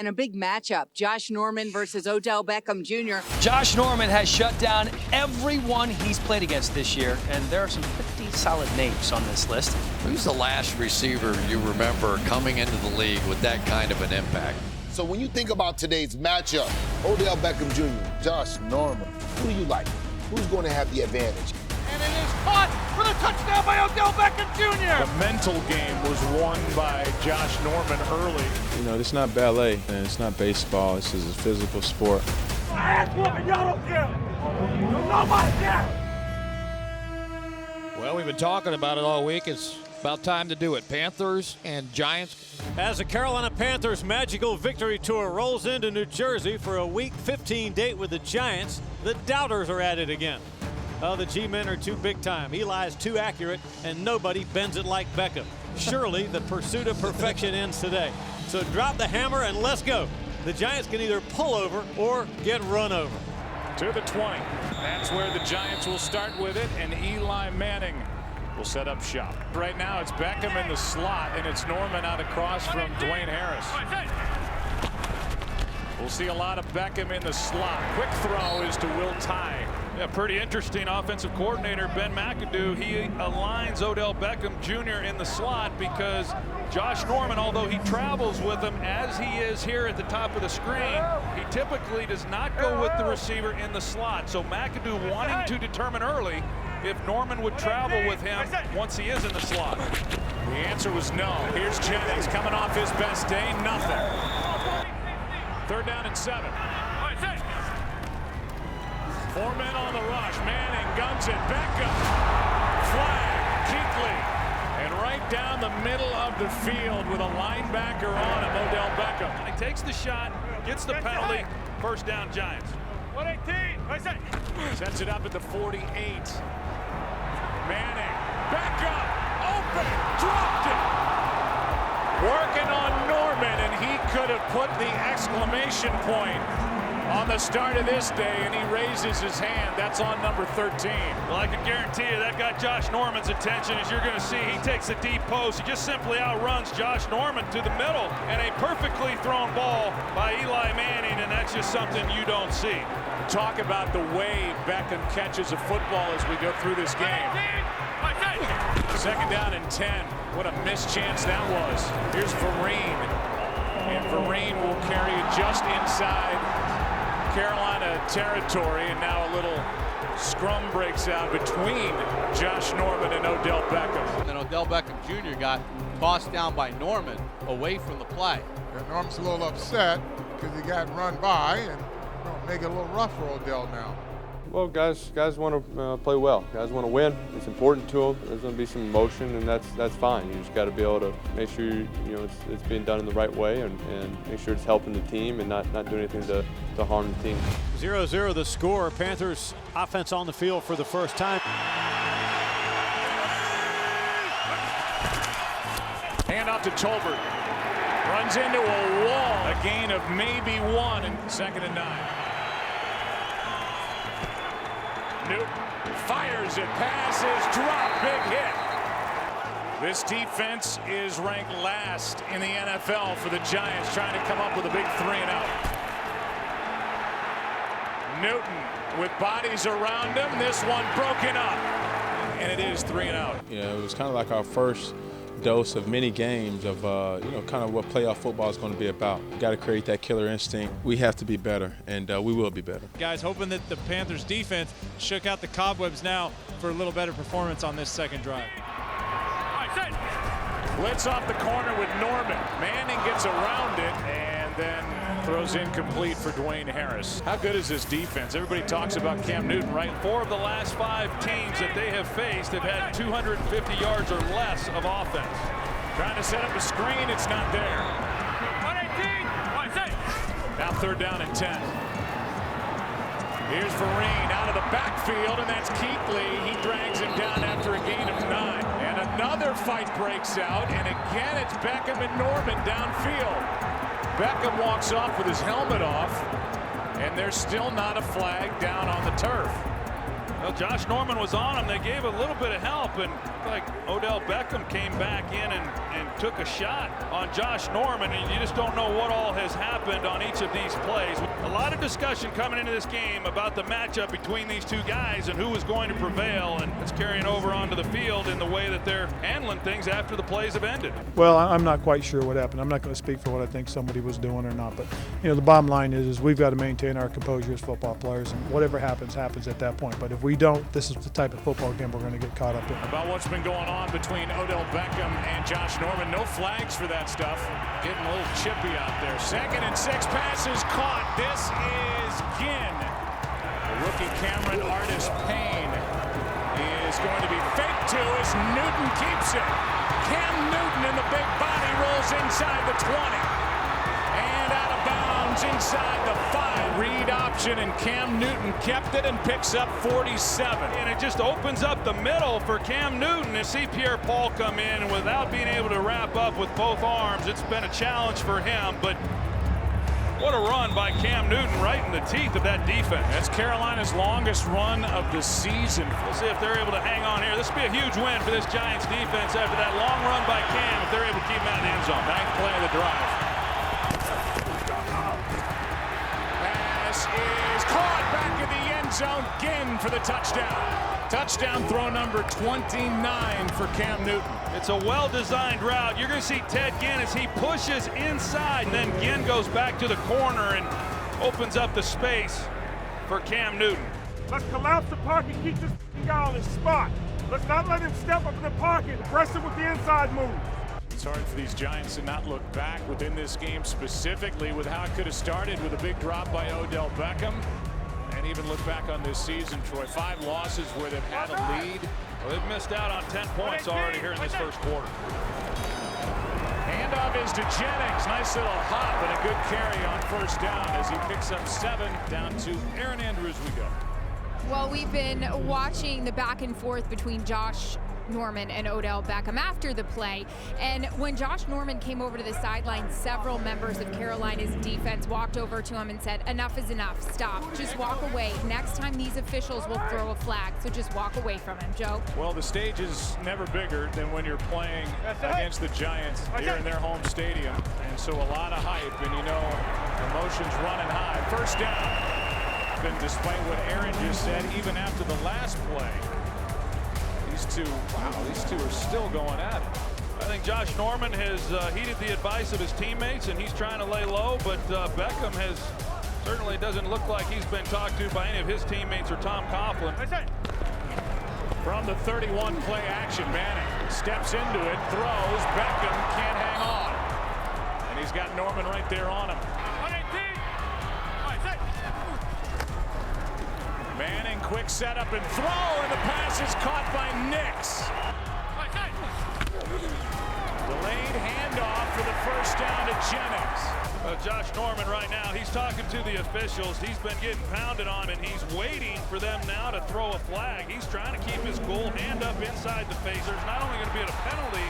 And a big matchup, Josh Norman versus Odell Beckham Jr. Josh Norman has shut down everyone he's played against this year, and there are some pretty solid names on this list. Who's the last receiver you remember coming into the league with that kind of an impact? So when you think about today's matchup, Odell Beckham Jr., Josh Norman, who do you like? Who's going to have the advantage? And it is caught for the touchdown by Odell Beckham Jr. The mental game was won by Josh Norman early. You know, it's not ballet and it's not baseball. This is a physical sport. Ass whooping, y'all don't care. Nobody cares. Well, we've been talking about it all week. It's about time to do it. Panthers and Giants. As the Carolina Panthers magical victory tour rolls into New Jersey for a Week 15 date with the Giants, the doubters are at it again. Oh, the G-men are too big time. Eli is too accurate, and nobody bends it like Beckham. Surely the pursuit of perfection ends today. So drop the hammer and let's go. The Giants can either pull over or get run over. To the 20. That's where the Giants will start with it, and Eli Manning will set up shop. Right now it's Beckham in the slot, and it's Norman out across from Dwayne Harris. We'll see a lot of Beckham in the slot. Quick throw is to Will Tye. Yeah, pretty interesting offensive coordinator Ben McAdoo. He aligns Odell Beckham Jr. in the slot because Josh Norman, although he travels with him as he is here at the top of the screen, he typically does not go with the receiver in the slot. So McAdoo wanting to determine early if Norman would travel with him once he is in the slot. The answer was no. Here's Jennings coming off his best day, nothing. 3rd down and 7. 4 men on the rush. Manning guns it. Beckham. Flag. Kuechly. And right down the middle of the field with a linebacker on him, Odell Beckham. He takes the shot, gets the penalty. 1st down, Giants. 118. Sets it up at the 48. Manning. Beckham. Open. Dropped it. Working on Norman, and he could have put the exclamation point on the start of this day, and he raises his hand. That's on number 13. Well, I can guarantee you that got Josh Norman's attention. As you're going to see, he takes a deep post. He just simply outruns Josh Norman to the middle, and a perfectly thrown ball by Eli Manning, and that's just something you don't see. Talk about the way Beckham catches a football as we go through this game. 2nd down and 10. What a missed chance that was. Here's Vereen, and Vereen will carry it just inside Carolina territory, and now a little scrum breaks out between Josh Norman and Odell Beckham. And then Odell Beckham Jr. got tossed down by Norman away from the play. And Norman's a little upset because he got run by, and make it a little rough for Odell now. Well, guys want to play well. Guys want to win. It's important to them. There's going to be some emotion, and that's fine. You just got to be able to make sure it's being done in the right way, and make sure it's helping the team and not do anything to harm the team. 0-0 the score. Panthers offense on the field for the first time. Hand off to Tolbert. Runs into a wall. A gain of maybe 1, and 2nd and 9. Newton fires it, passes, drop, big hit. This defense is ranked last in the NFL for the Giants, trying to come up with a big 3-and-out. Newton with bodies around him, this one broken up, and it is 3-and-out. You know, it was kind of like our first dose of many games of kind of what playoff football is going to be about. Got to create that killer instinct. We have to be better, and we will be better. Guys, hoping that the Panthers defense shook out the cobwebs now for a little better performance on this 2nd drive. Blitz off the corner with Norman. Manning gets around it and then throws incomplete for Dwayne Harris. How good is this defense? Everybody talks about Cam Newton, right? 4 of the last 5 teams that they have faced have had 250 yards or less of offense. Trying to set up a screen, it's not there. 118. Now 3rd down and 10. Here's Vereen out of the backfield, and that's Kuechly. He drags him down after a gain of 9. And another fight breaks out, and again it's Beckham and Norman downfield. Beckham walks off with his helmet off, and there's still not a flag down on the turf. Well, Josh Norman was on him. They gave a little bit of help, and looked like Odell Beckham came back in and took a shot on Josh Norman, and you just don't know what all has happened on each of these plays. A lot of discussion coming into this game about the matchup between these two guys and who is going to prevail, and it's carrying over onto the field in the way that they're handling things after the plays have ended. Well, I'm not quite sure what happened. I'm not going to speak for what I think somebody was doing or not, but the bottom line is we've got to maintain our composure as football players, and whatever happens at that point. But if we don't, this is the type of football game we're going to get caught up in. About what's been going on between Odell Beckham and Josh Norman. No flags for that stuff. Getting a little chippy out there. 2nd and 6, passes caught. This is Ginn. The rookie Cameron Artis-Payne is going to be faked to as Newton keeps it. Cam Newton in the big body rolls inside the 20. And out of bounds inside the 5. Read option, and Cam Newton kept it and picks up 47. And it just opens up the middle for Cam Newton. And see Pierre-Paul come in, and without being able to wrap up with both arms, it's been a challenge for him. But what a run by Cam Newton right in the teeth of that defense. That's Carolina's longest run of the season. We'll see if they're able to hang on here. This will be a huge win for this Giants defense after that long run by Cam, if they're able to keep him out of the end zone. 9th play of the drive. Pass is caught back in the end zone. Ginn for the touchdown. Touchdown throw number 29 for Cam Newton. It's a well-designed route. You're going to see Ted Ginn as he pushes inside, and then Ginn goes back to the corner and opens up the space for Cam Newton. Let's collapse the pocket, keep this guy on his spot. Let's not let him step up in the pocket, press him with the inside move. It's hard for these Giants to not look back within this game, specifically with how it could have started with a big drop by Odell Beckham. And even look back on this season, Troy. 5 losses where they've had a lead. Well, they've missed out on 10 points already here in this first quarter. Handoff is to Jennings. Nice little hop and a good carry on first down as he picks up 7. Down to Aaron Andrews we go. Well, we've been watching the back and forth between Josh Norman and Odell Beckham after the play. And when Josh Norman came over to the sideline, several members of Carolina's defense walked over to him and said, enough is enough, stop, just walk away. Next time these officials will throw a flag, so just walk away from him. Joe? Well, the stage is never bigger than when you're playing against the Giants here in their home stadium. And so a lot of hype, and emotions running high. First down. And despite what Aaron just said, even after the last play, these two are still going at it. I think Josh Norman has heeded the advice of his teammates, and he's trying to lay low, but Beckham certainly doesn't look like he's been talked to by any of his teammates or Tom Coughlin. From the 31 play action, Manning steps into it, throws, Beckham can't hang on. And he's got Norman right there on him. Manning, quick setup and throw, and the pass is caught by Nix. Delayed handoff for the first down to Jennings. Josh Norman right now, he's talking to the officials. He's been getting pounded on, and he's waiting for them now to throw a flag. He's trying to keep his cool, hand up inside the face. There's not only going to be a penalty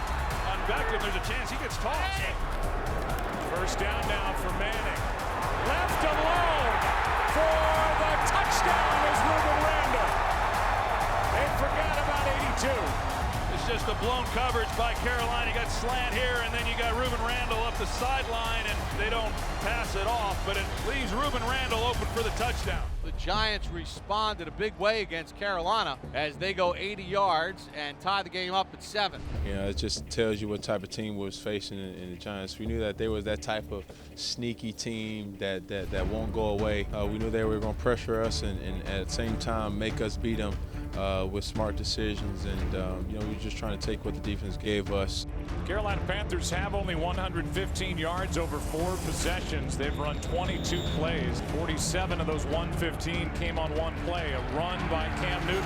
on Beckham, there's a chance he gets tossed. First down now for Manning. Left alone for the touchdown is Ruben Randall. They forgot about 82. It's just a blown coverage by Carolina. You got slant here, and then you got Ruben Randall up the sideline, and they don't pass it off, but it leaves Ruben Randall open for the touchdown. The Giants responded a big way against Carolina as they go 80 yards and tie the game up at 7. It just tells you what type of team we was facing in the Giants. We knew that they was that type of sneaky team that won't go away. We knew they were going to pressure us and at the same time make us beat them with smart decisions. And we were just trying to take what the defense gave us. Carolina Panthers have only 115 yards over 4 possessions. They've run 22 plays. 47 of those 115 came on one play. A run by Cam Newton.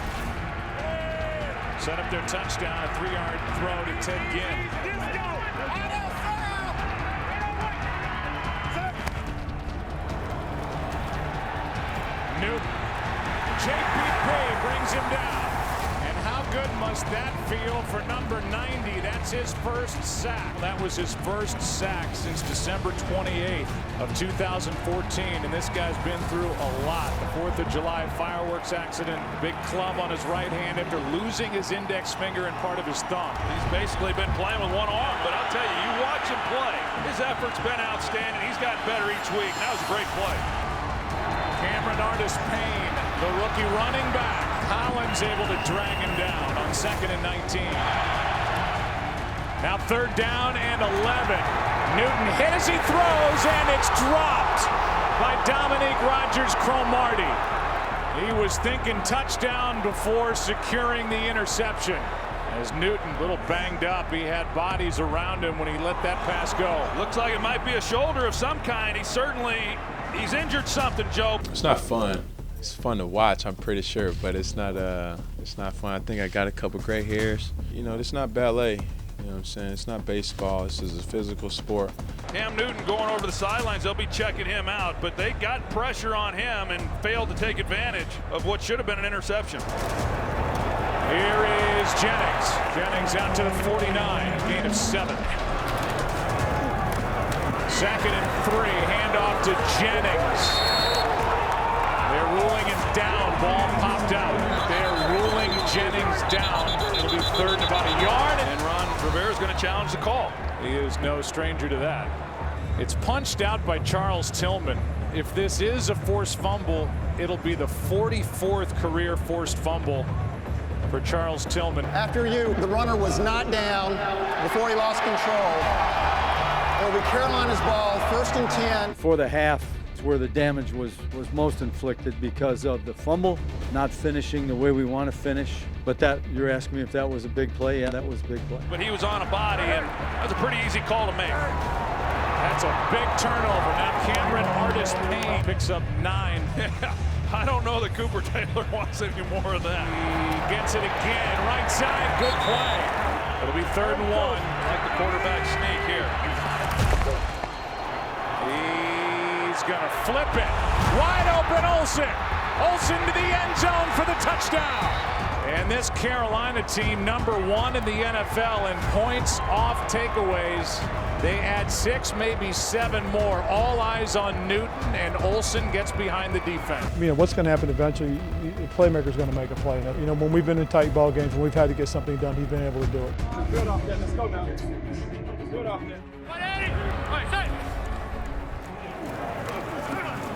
Set up their touchdown. A 3-yard throw to Ted Ginn. Newton. JPP brings him down. And how good must does that feel for number 90? That's his first sack. That was his first sack since December 28th of 2014, and this guy's been through a lot. The 4th of July fireworks accident, big club on his right hand after losing his index finger and part of his thumb. He's basically been playing with one arm, but I'll tell you, you watch him play. His effort's been outstanding. He's gotten better each week. That was a great play. Cameron Artis-Payne, the rookie running back. Collins able to drag him down on 2nd and 19. Now 3rd down and 11. Newton hit as he throws, and it's dropped by Dominique Rodgers-Cromartie. He was thinking touchdown before securing the interception. As Newton, a little banged up, he had bodies around him when he let that pass go. Looks like it might be a shoulder of some kind. He's injured something, Joe. It's not fun. It's fun to watch, I'm pretty sure, but it's not fun. I think I got a couple gray hairs. You know, it's not ballet. You know what I'm saying? It's not baseball. This is a physical sport. Cam Newton going over the sidelines. They'll be checking him out, but they got pressure on him and failed to take advantage of what should have been an interception. Here is Jennings. Jennings out to the 49, gain of 7. 2nd and 3, handoff to Jennings. They're ruling him down. Ball popped out. They're ruling Jennings down. It'll be 3rd and about a yard. And Ron Rivera's going to challenge the call. He is no stranger to that. It's punched out by Charles Tillman. If this is a forced fumble, it'll be the 44th career forced fumble for Charles Tillman. After the runner was not down before he lost control. It'll be Carolina's ball, 1st and 10. For the half, it's where the damage was most inflicted because of the fumble, not finishing the way we want to finish. But that, you're asking me if that was a big play? Yeah, that was a big play. But he was on a body, and that was a pretty easy call to make. That's a big turnover. Now Cameron Artis-Payne picks up 9. I don't know that Cooper Taylor wants any more of that. He gets it again. Right side, good play. It'll be 3rd and 1. Like the quarterback sneak here. He's going to flip it. Wide open Olsen. Olsen to the end zone for the touchdown. And this Carolina team, number 1 in the NFL in points off takeaways. They add 6, maybe 7 more. All eyes on Newton, and Olsen gets behind the defense. You know, what's going to happen eventually, the playmaker's going to make a play. You know, when we've been in tight ball games, when we've had to get something done, he's been able to do it. Good off there. Let's go now. Good off there.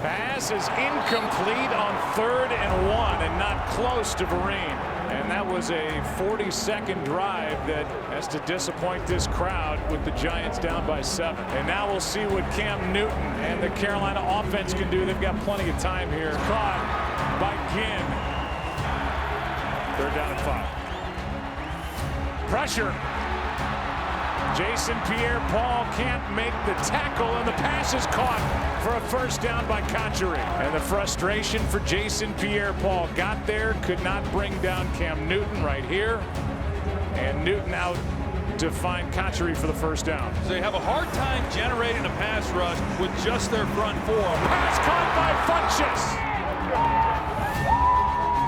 Pass is incomplete on 3rd and 1 and not close to Vereen. And that was a 40-second drive that has to disappoint this crowd with the Giants down by 7. And now we'll see what Cam Newton and the Carolina offense can do. They've got plenty of time here. Caught by Ginn. 3rd down and 5. Pressure. Jason Pierre-Paul can't make the tackle, and the pass is caught for a 1st down by Conchery. And the frustration for Jason Pierre-Paul. Got there, could not bring down Cam Newton right here. And Newton out to find Conchery for the 1st down. They have a hard time generating a pass rush with just their front 4. Pass caught by Funchess.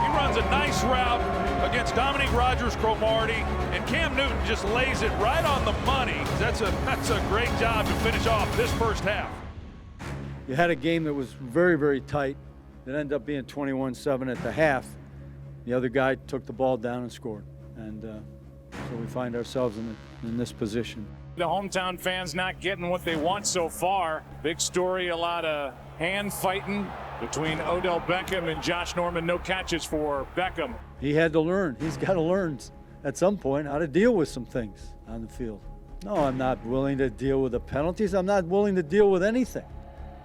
He runs a nice route against Dominique Rodgers-Cromartie, and Cam Newton just lays it right on the money. That's a great job to finish off this 1st half. You had a game that was very, very tight. It ended up being 21-7 at the half. The other guy took the ball down and scored. And so we find ourselves in this position. The hometown fans not getting what they want so far. Big story, a lot of hand fighting between Odell Beckham and Josh Norman. No catches for Beckham. He had to learn. He's got to learn at some point how to deal with some things on the field. No, I'm not willing to deal with the penalties. I'm not willing to deal with anything.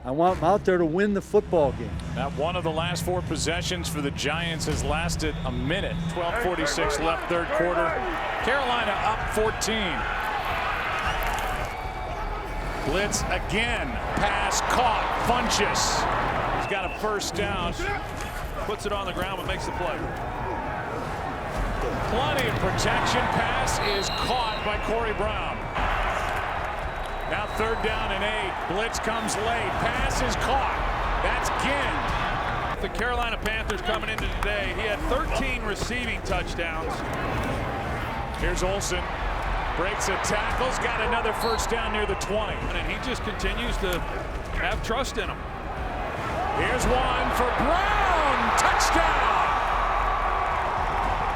I want him out there to win the football game. Now, one of the last 4 possessions for the Giants has lasted a minute. 12:46 left, 3rd quarter. Carolina up 14. Blitz again. Pass caught. Funchess. He's got a 1st down. Puts it on the ground and makes the play. Plenty of protection. Pass is caught by Corey Brown. Now 3rd down and 8. Blitz comes late. Pass is caught. That's Ginn. The Carolina Panthers coming into today, he had 13 receiving touchdowns. Here's Olsen. Breaks a tackles, got another first down near the 20. And he just continues to have trust in him. Here's one for Brown. Touchdown!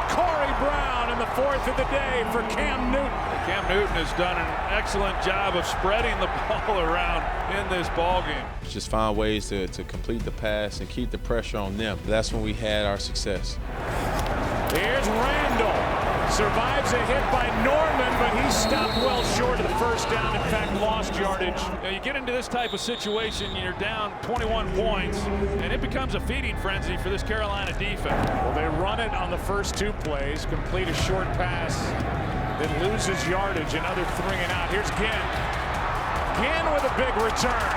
Corey Brown in the 4th of the day for Cam Newton. Cam Newton has done an excellent job of spreading the ball around in this ball game. Just find ways to complete the pass and keep the pressure on them. That's when we had our success. Here's Randall. Survives a hit by Norman, but he stopped well short of the first down. In fact, lost yardage. You get into this type of situation, you're down 21 points, and it becomes a feeding frenzy for this Carolina defense. Well, they run it on the first 2 plays, complete a short pass, then loses yardage, another 3 and out. Here's Ginn. Ginn with a big return.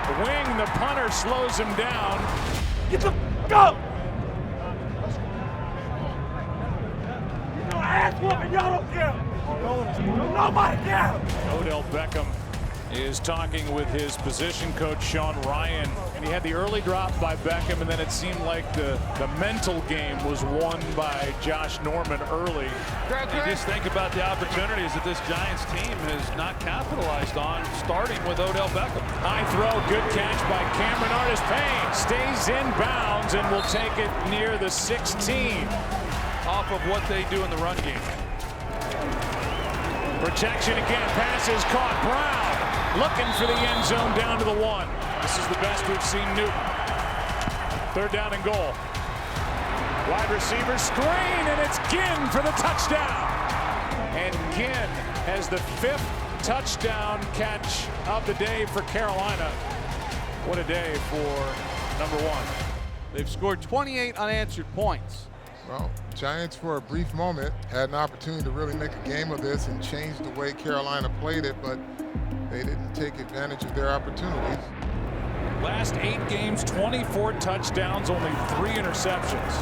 The wing, the punter slows him down. Get the f*** up! Ass whooping, y'all don't care. Nobody cares. Odell Beckham is talking with his position coach, Sean Ryan. And he had the early drop by Beckham, and then it seemed like the mental game was won by Josh Norman early. You just think about the opportunities that this Giants team has not capitalized on, starting with Odell Beckham. High throw, good catch by Cameron Artis-Payne. Stays in bounds and will take it near the 16. Off of what they do in the run game. Protection again, pass is caught. Brown looking for the end zone down to the 1. This is the best we've seen Newton. 3rd down and goal. Wide receiver screen, and it's Ginn for the touchdown. And Ginn has the 5th touchdown catch of the day for Carolina. What a day for number 1. They've scored 28 unanswered points. Well, Giants for a brief moment had an opportunity to really make a game of this and change the way Carolina played it, but they didn't take advantage of their opportunities. Last 8 games, 24 touchdowns, only 3 interceptions.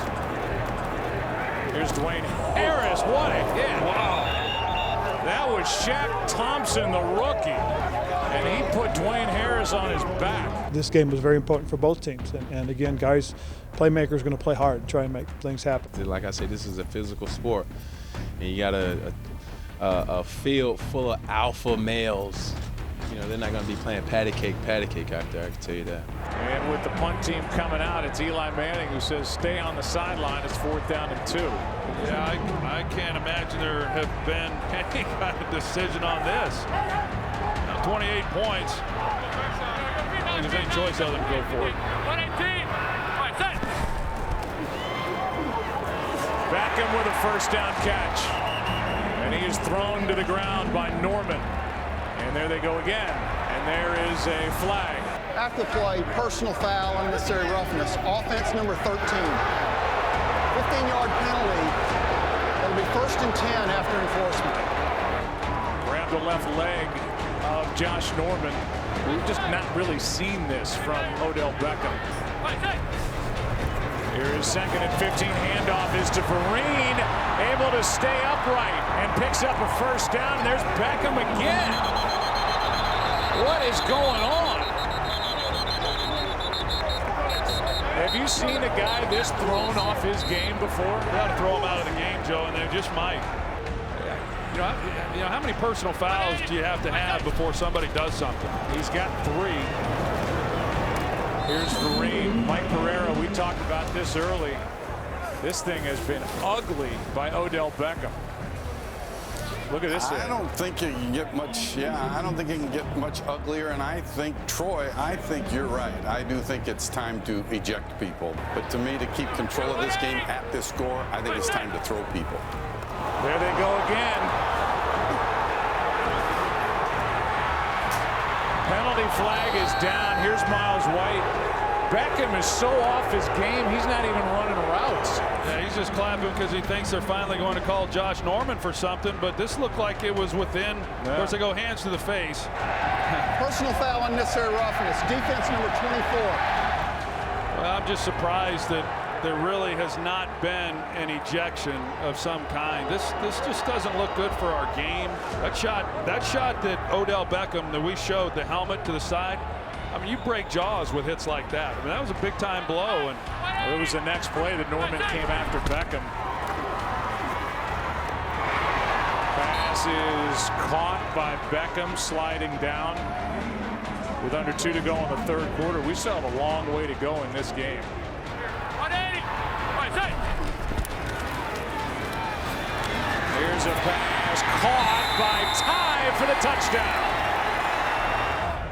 Here's Dwayne Harris. What a hit. Wow. That was Shaq Thompson, the rookie. And he put Dwayne Harris on his back. This game was very important for both teams. And again, guys, playmakers going to play hard, try and make things happen. Like I said, this is a physical sport. And you got a field full of alpha males. You know, they're not going to be playing patty cake out there, I can tell you that. And with the punt team coming out, it's Eli Manning who says stay on the sideline. It's 4th down and 2. Yeah, I can't imagine there have been any kind of decision on this. Now, 28 points. I don't think there's any choice other than to go for it. 118. Beckham with a first down catch. And he is thrown to the ground by Norman. And there they go again. And there is a flag. After the play, personal foul, unnecessary roughness. Offense number 13. 15-yard penalty. It'll be 1st and 10 after enforcement. Grab the left leg of Josh Norman. We've just not really seen this from Odell Beckham. Here is 2nd and 15. Handoff is to Vereen. Able to stay upright and picks up a first down. There's Beckham again. What is going on? Have you seen a guy this thrown off his game before? They ought to throw him out of the game, Joe, and they just might. You know, how many personal fouls do you have to have before somebody does something? He's got 3. Here's Vereen. Mike Pereira, we talked about this early. This thing has been ugly by Odell Beckham. Look at this. I don't think it can get much, I don't think it can get much uglier. And I think, Troy, I think you're right. I do think it's time to eject people. But to me, to keep control of this game at this score, I think it's time to throw people. There they go again. Penalty flag is down. Here's Miles White. Beckham is so off his game, he's not even running routes. Yeah, he's just clapping because he thinks they're finally going to call Josh Norman for something, but this looked like it was within. Of course, they go hands to the face. Personal foul, unnecessary roughness. Defense number 24. Well, I'm just surprised that there really has not been an ejection of some kind. This just doesn't look good for our game. That shot that Odell Beckham that we showed, the helmet to the side, I mean, you break jaws with hits like that. I mean, that was a big-time blow. And it was the next play that Norman came after Beckham. pass is caught by Beckham, sliding down with under 2 to go in the third quarter. We still have a long way to go in this game. 180. Here's a pass caught by Ty for the touchdown.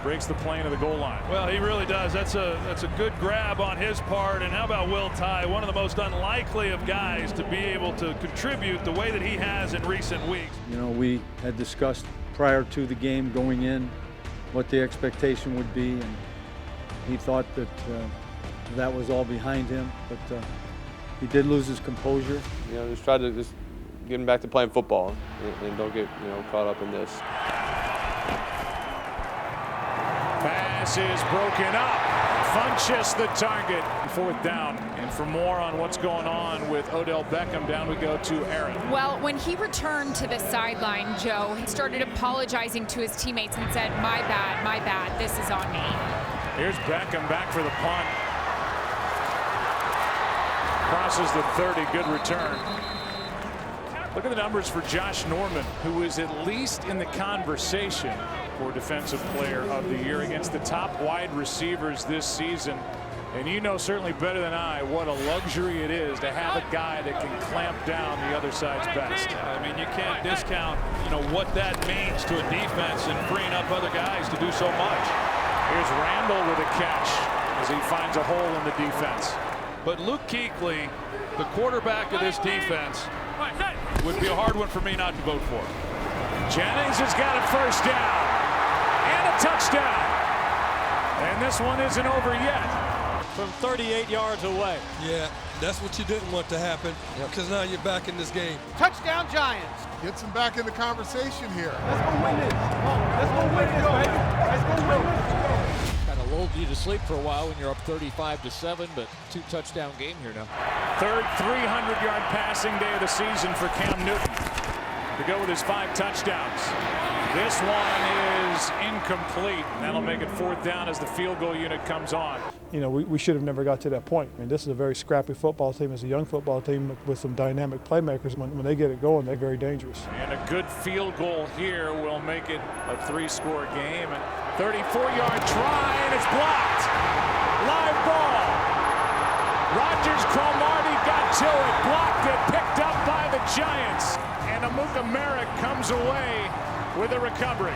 Breaks the plane of the goal line. Well, he really does. That's a good grab on his part. And how about Will Ty, one of the most unlikely of guys to be able to contribute the way that he has in recent weeks. You know, we had discussed prior to the game going in what the expectation would be, and he thought that that was all behind him, but he did lose his composure. You know, just try to get him back to playing football and don't get, caught up in this. Pass is broken up. Funchess the target. 4th down. And for more on what's going on with Odell Beckham, down we go to Aaron. Well, when he returned to the sideline, Joe, he started apologizing to his teammates and said, my bad, this is on me. Here's Beckham back for the punt. Crosses the 30, good return. Look at the numbers for Josh Norman, who is at least in the conversation for Defensive Player of the Year against the top wide receivers this season. And you know certainly better than I what a luxury it is to have a guy that can clamp down the other side's best. I mean, you can't discount, what that means to a defense and freeing up other guys to do so much. Here's Randall with a catch as he finds a hole in the defense. But Luke Kuechly, the quarterback of this defense, would be a hard one for me not to vote for. Jennings has got a first down and a touchdown. And this one isn't over yet. From 38 yards away. Yeah, that's what you didn't want to happen, because now you're back in this game. Touchdown Giants. Gets him back in the conversation here. Let's go win this. Let's go win this, baby. Let's go win this. Kind of lulled you to sleep for a while when you're up 35-7, but 2-touchdown game here now. Third 300-yard passing day of the season for Cam Newton to go with his 5 touchdowns. This one is incomplete. That'll make it 4th down as the field goal unit comes on. We should have never got to that point. I mean, this is a very scrappy football team. It's a young football team with some dynamic playmakers. When they get it going, they're very dangerous. And a good field goal here will make it a 3-score game. And 34-yard try, and it's blocked. Live ball. Rodgers Cromartie got to it, blocked it, picked up by the Giants. And Amuka Merrick comes away with a recovery.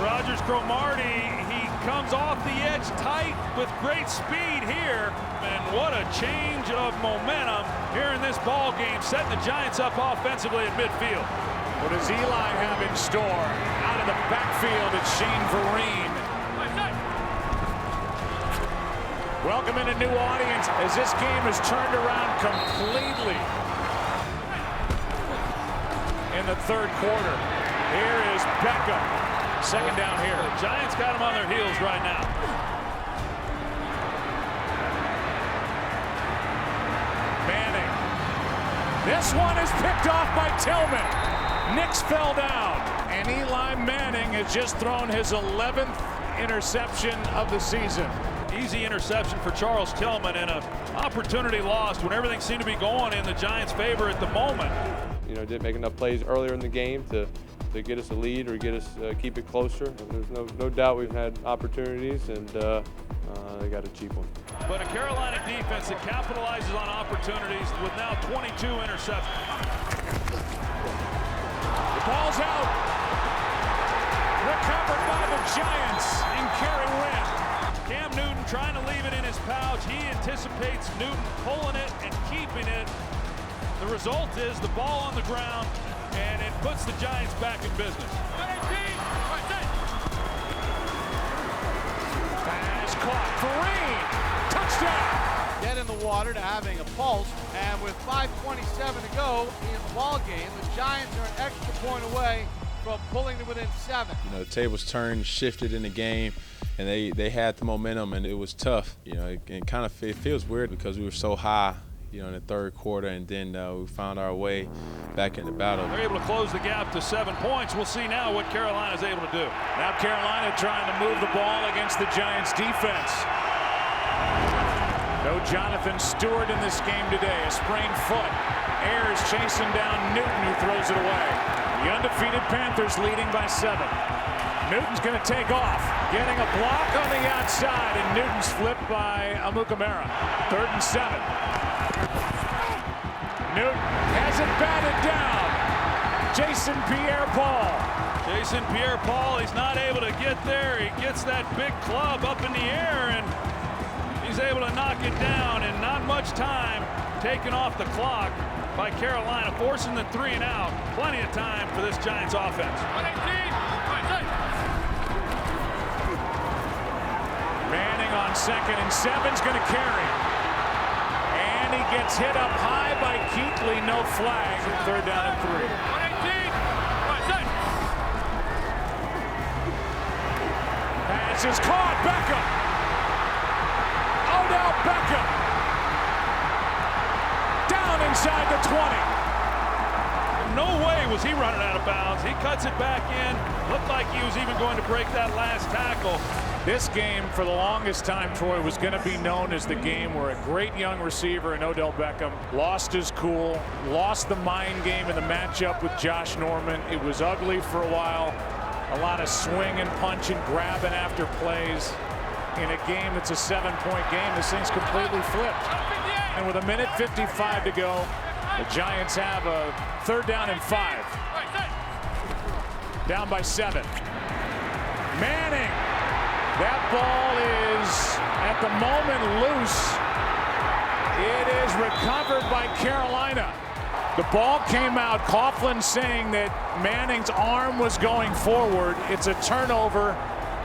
Rodgers Cromartie, he comes off the edge tight with great speed here. And what a change of momentum here in this ball game, setting the Giants up offensively at midfield. What does Eli have in store? Out of the backfield, it's Shane Vereen. Welcoming a new audience as this game is turned around completely in the third quarter. Here is Beckham. Second down here. The Giants got them on their heels right now. Manning. This one is picked off by Tillman. Nix fell down. And Eli Manning has just thrown his 11th interception of the season. Easy interception for Charles Tillman and an opportunity lost when everything seemed to be going in the Giants' favor at the moment. Didn't make enough plays earlier in the game to get us a lead or get us keep it closer. There's no doubt we've had opportunities, and they got a cheap one. But a Carolina defense that capitalizes on opportunities with now 22 interceptions. The ball's out. Recovered by the Giants and Kerry Wynn. Cam Newton trying to leave it in his pouch. He anticipates Newton pulling it and keeping it. The result is the ball on the ground, and it puts the Giants back in business. Pass caught. Vereen. Touchdown. Dead in the water to having a pulse, and with 5:27 to go in the ball game, the Giants are an extra point away from pulling to within 7. The tables turned, shifted in the game, and they had the momentum, and it was tough. It kind of feels weird because we were so high, in the third quarter, and then we found our way back in the battle. They're able to close the gap to 7 points. We'll see now what Carolina's able to do. Now Carolina trying to move the ball against the Giants defense. No Jonathan Stewart in this game today, a sprained foot. Ayers chasing down Newton, who throws it away. The undefeated Panthers leading by 7. Newton's going to take off, getting a block on the outside, and Newton's flipped by Amukamara. 3rd and 7. Newton has it batted down. Jason Pierre-Paul. Jason Pierre-Paul, he's not able to get there. He gets that big club up in the air, and he's able to knock it down, and not much time taken off the clock by Carolina, forcing the 3 and out. Plenty of time for this Giants offense. Manning on 2nd and 7's going to carry. And he gets hit up high by Keithley. No flag. 3rd down and 3. Pass is caught. Beckham. Odell Beckham. Down inside the 20. No way was he running out of bounds. He cuts it back in. Looked like he was even going to break that last tackle. This game, for the longest time, Troy, was going to be known as the game where a great young receiver in Odell Beckham lost his cool, lost the mind game in the matchup with Josh Norman. It was ugly for a while. A lot of swing and punch and grabbing after plays. In a game that's a 7-point game, this thing's completely flipped. And with 1:55 to go, the Giants have a 3rd down and 5. Down by 7. Manning. That ball is, at the moment, loose. It is recovered by Carolina. The ball came out, Coughlin saying that Manning's arm was going forward. It's a turnover.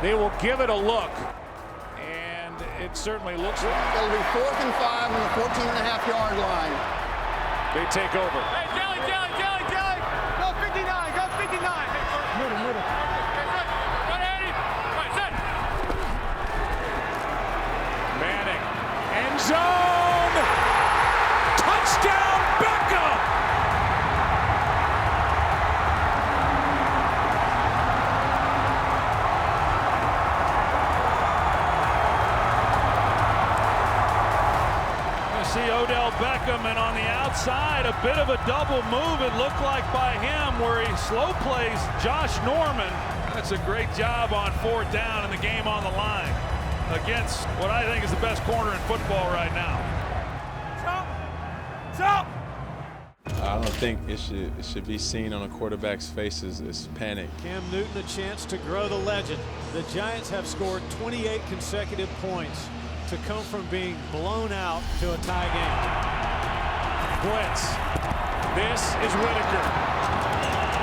They will give it a look. And it certainly looks like it'll be 4th and 5 on the 14.5-yard line. They take over. Hey, Kelly! Go 59! Go 59! Middle. Manning. End zone! Touchdown, Beckham! You see Odell Beckham, and on the outside, a bit of a double move, it looked like, by him, where he slow plays Josh Norman. That's a great job on 4th down and the game on the line against what I think is the best corner in football right now. Jump! I don't think it should be seen on a quarterback's face as panic. Cam Newton a chance to grow the legend. The Giants have scored 28 consecutive points to come from being blown out to a tie game. Blitz. This is Whitaker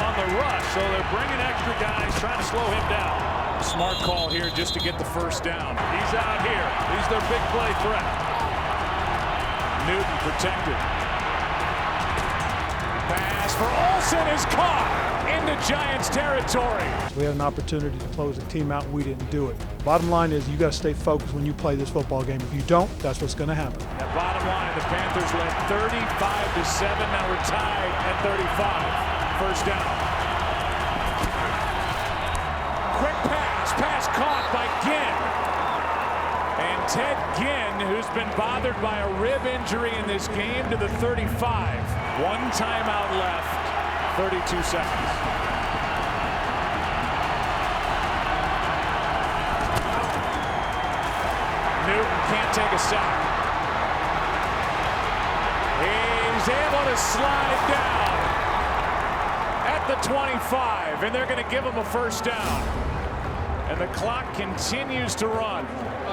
on the rush, so they're bringing extra guys, trying to slow him down. Smart call here just to get the 1st down. He's out here. He's their big play threat. Newton protected. Pass for Olsen is caught into Giants territory. We had an opportunity to close the team out. We didn't do it. Bottom line is you got to stay focused when you play this football game. If you don't, that's what's going to happen. At bottom line, the Panthers led 35-7. Now we're tied at 35. 1st down. Quick pass caught by Ginn. And Ted Ginn, who's been bothered by a rib injury in this game, to the 35. 1 timeout left, 32 seconds. Newton can't take a sack. He's able to slide down at the 25, and they're going to give him a 1st down. And the clock continues to run.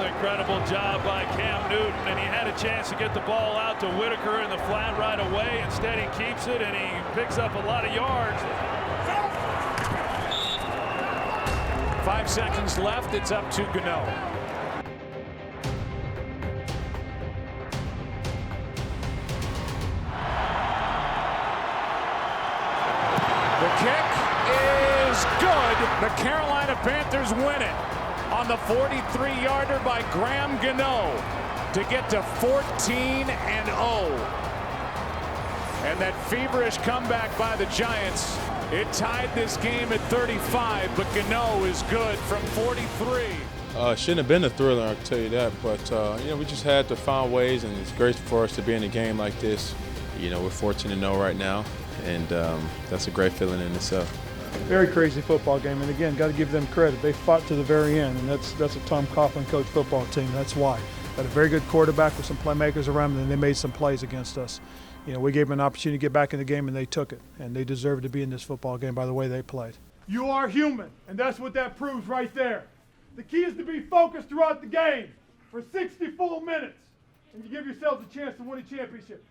Incredible job by Cam Newton, and he had a chance to get the ball out to Whitaker in the flat right away. Instead, he keeps it, and he picks up a lot of yards. 5 seconds left. It's up to Gano. The kick is good. The Carolina Panthers win it on the 43-yarder by Graham Gano to get to 14-0. And that feverish comeback by the Giants, it tied this game at 35, but Gano is good from 43. Shouldn't have been a thriller, I'll tell you that. But, we just had to find ways, and it's great for us to be in a game like this You know, we're 14-0 right now, and that's a great feeling in itself. Very crazy football game, and again, got to give them credit. They fought to the very end, and that's a Tom Coughlin coach football team. That's why. Got a very good quarterback with some playmakers around them, and they made some plays against us. You know, we gave them an opportunity to get back in the game, and they took it. And they deserve to be in this football game by the way they played. You are human, and that's what that proves right there. The key is to be focused throughout the game for 60 full minutes, and you give yourselves a chance to win a championship.